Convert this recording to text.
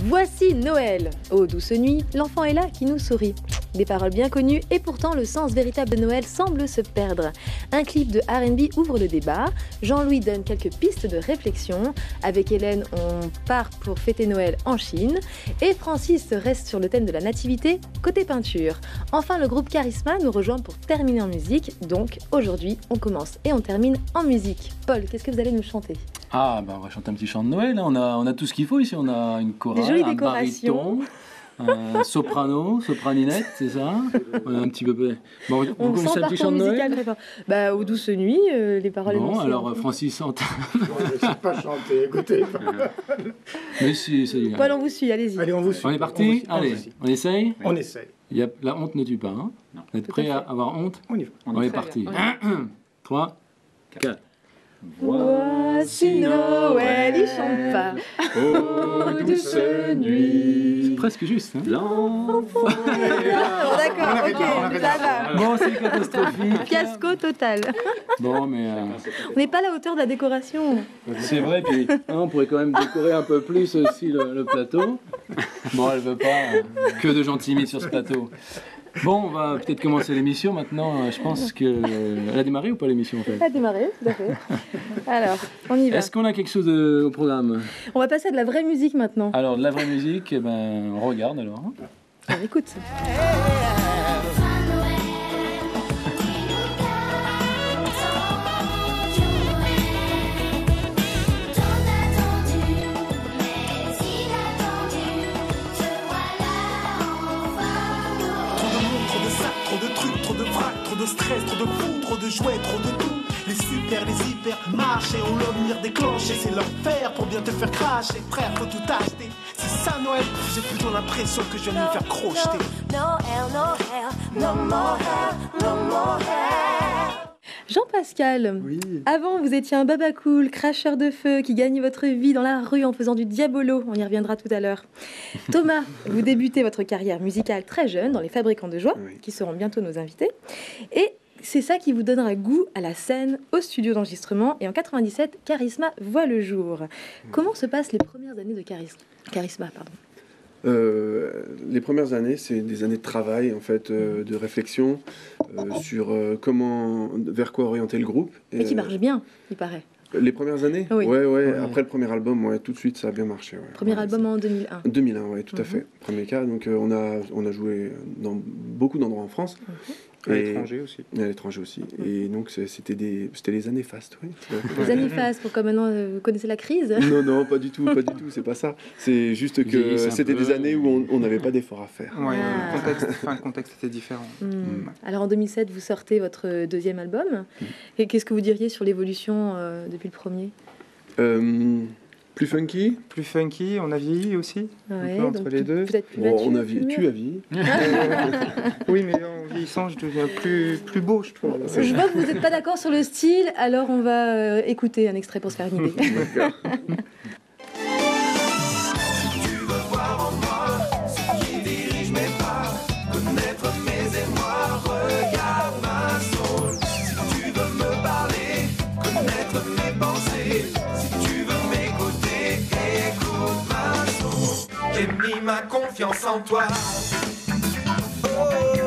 Voici Noël. Ô douce nuit, l'enfant est là qui nous sourit. Des paroles bien connues et pourtant le sens véritable de Noël semble se perdre. Un clip de R&B ouvre le débat. Jean-Louis donne quelques pistes de réflexion. Avec Hélène, on part pour fêter Noël en Chine. Et Francis reste sur le thème de la nativité, côté peinture. Enfin, le groupe Charisma nous rejoint pour terminer en musique. Donc aujourd'hui, on commence et on termine en musique. Paul, qu'est-ce que vous allez nous chanter ? Ah, on va chanter un petit chant de Noël. On a tout ce qu'il faut ici. On a une chorale, un baryton, un soprano, sopraninette, c'est ça. On a un petit peu. Bon, on vous connaissez un petit chant de Noël ? Aux douces nuits, les paroles. Bon, alors Francis chante. Je ne sais pas chanter, écoutez. Mais si, c'est bien. Paul, on vous suit, allez-y. Allez, on vous suit. On est parti ? Allez, on essaye ? On essaye. La honte ne tue pas. Hein. Vous êtes prêts à avoir honte ? On y va. On est parti. 3, 4. Voici Noël, il chante pas. Oh, douce nuit. C'est presque juste. Hein. L'enfant est là. D'accord, ok, ça va. Bon, c'est catastrophique. Fiasco total. Bon, mais. On n'est pas à la hauteur de la décoration. C'est vrai, puis on pourrait quand même décorer un peu plus aussi le plateau. Bon, elle veut pas que de gens timides sur ce plateau. Bon, on va peut-être commencer l'émission maintenant. Je pense qu'elle a démarré ou pas l'émission en fait ? Elle a démarré, tout à fait. Alors, on y va. Est-ce qu'on a quelque chose au programme ? On va passer à de la vraie musique maintenant. Alors, de la vraie musique, on regarde alors. On écoute. Trop de stress, trop de fou, trop de jouets, trop de tout. Les super, les hyper marchés, on leur lumière déclenchée. C'est l'enfer pour bien te faire cracher. Frère, faut tout acheter. C'est ça Noël, j'ai plutôt l'impression que je viens de me faire crocheter. Jean-Pascal, Oui. avant vous étiez un baba cool, cracheur de feu qui gagne votre vie dans la rue en faisant du diabolo, on y reviendra tout à l'heure. Thomas, vous débutez votre carrière musicale très jeune dans les Fabricants de Joie, qui seront bientôt nos invités. Et c'est ça qui vous donnera goût à la scène, au studio d'enregistrement. Et en 97, Charisma voit le jour. Comment se passent les premières années de Charisma, pardon. Les premières années, c'est des années de travail, en fait, de réflexion sur vers quoi orienter le groupe. Et qui marche bien, il paraît. Les premières années ? Oui. Ouais. Après le premier album, tout de suite, ça a bien marché. Ouais. Premier album en 2001. 2001, oui, tout à fait. Premier cas. Donc, on a joué dans beaucoup d'endroits en France. À l'étranger aussi. À l'étranger aussi. Et donc, c'était les années fastes, oui. Les années fastes, pourquoi maintenant vous connaissez la crise ? Non, pas du tout, c'est pas ça. C'est juste que c'était des années où on n'avait pas d'efforts à faire. Ouais, le contexte était différent. Alors en 2007, vous sortez votre deuxième album. Et qu'est-ce que vous diriez sur l'évolution depuis le premier ? Plus funky ? Plus funky, on a vieilli aussi, Ouais, entre les deux. Peut-être plus mature, Tu as vieilli. Oui, mais en vieillissant, je deviens plus beau, je trouve. Je vois que vous n'êtes pas d'accord sur le style, alors on va écouter un extrait pour se faire une idée. D'accord. J'ai mis ma confiance en toi. Oh.